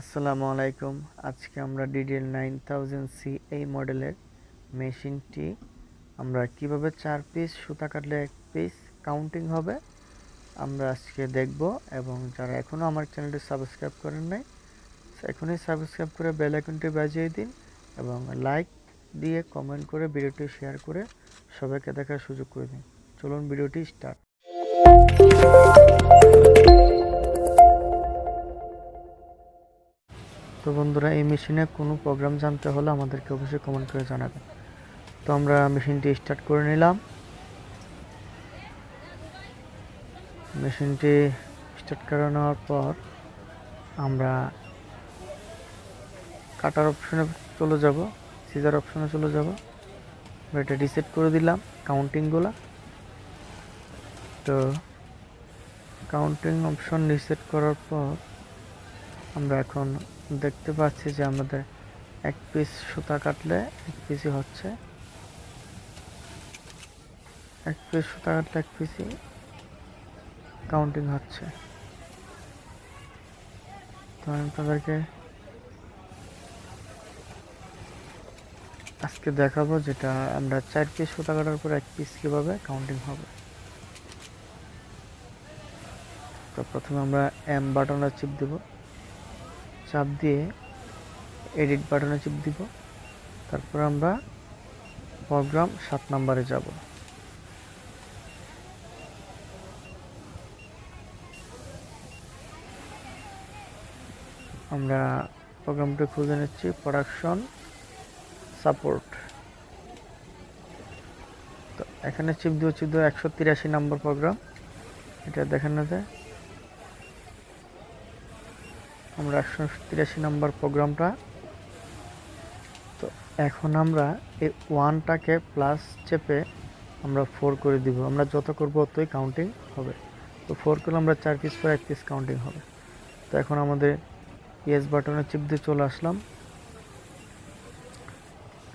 আসসালামু আলাইকুম। আজকে আমরা ddl9000c এই মডেলের মেশিনটি আমরা কিভাবে 4 পিস সুতা কাটলে 1 পিস কাউন্টিং হবে আমরা আজকে দেখব। এবং যারা এখনও আমার চ্যানেলটি সাবস্ক্রাইব করেন নাই এখনই সাবস্ক্রাইব করে বেল আইকনটি বাজিয়ে দিন এবং লাইক দিয়ে কমেন্ট করে ভিডিওটি শেয়ার করে সবাইকে দেখার সুযোগ করে দিন। চলুন ভিডিওটি স্টার্ট। তো বন্ধুরা, এই মেশিনে কোনো প্রোগ্রাম জানতে হলে আমাদেরকে অবশ্যই কমেন্ট করে জানাবেন। তো আমরা মেশিনটি স্টার্ট করে নিলাম। মেশিনটি স্টার্ট করে নেওয়ার পর আমরা কাটার অপশনে চলে যাব, সিজার অপশনে চলে যাব। আমরা এটা রিসেট করে দিলাম কাউন্টিংগুলো। তো কাউন্টিং অপশন রিসেট করার পর আমরা এখন দেখতে পাচ্ছি যে আমাদের 1 পিস সুতা কাটলে 1 পিসই হচ্ছে। 1 পিস সুতা কাটলে 1 পিসই কাউন্টিং হচ্ছে। তো আমি তাদেরকে আজকে দেখাবো যেটা আমরা 4 পিস সুতা কাটার পর 1 পিস কীভাবে কাউন্টিং হবে। তো প্রথমে আমরা এম বাটনে চিপ দেব, চাপ দিয়ে এডিট বাটনে চিপ দিব। তারপর আমরা প্রোগ্রাম 7 নম্বরে যাব। আমরা প্রোগ্রামটি খুঁজে নিচ্ছি, প্রোডাকশন সাপোর্ট। তো এখানে চিপ দিয়ে 183 নম্বর প্রোগ্রাম, এটা দেখানো যায়। আমরা 183 নম্বর প্রোগ্রামটা। তো এখন আমরা এই 1টাকে প্লাস চেপে আমরা 4 করে দিব। আমরা যত করব ততই কাউন্টিং হবে। তো 4 করলে আমরা 4 পিস পর 1 পিস কাউন্টিং হবে। তো এখন আমাদের ইয়েস বাটনে চিপ দিয়ে চলে আসলাম।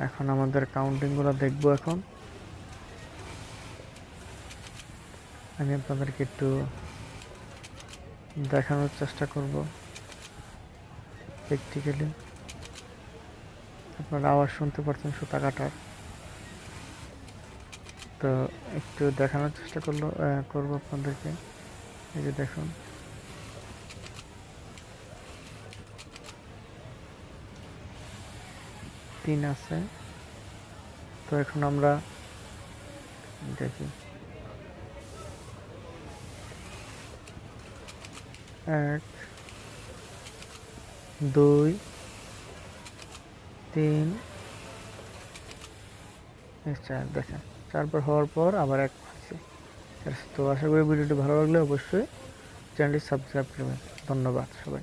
এখন আমাদের কাউন্টিংগুলো দেখব। এখন আমি আপনাদেরকে একটু দেখানোর চেষ্টা করব প্র্যাকটিক্যালি। আপনারা আওয়াজ শুনতে পাচ্ছেন সুতা কাটার। তো একটু দেখানোর চেষ্টা করব আপনাদেরকে। এই যে দেখুন, তিন আছে। তো এখন আমরা দেখি 1 2 3 4 দেখেন, 4 বার হওয়ার পর আবার 1 আছে। তো আশা করি ভিডিওটি ভালো লাগলে অবশ্যই চ্যানেলটি সাবস্ক্রাইব করবেন। ধন্যবাদ সবাই।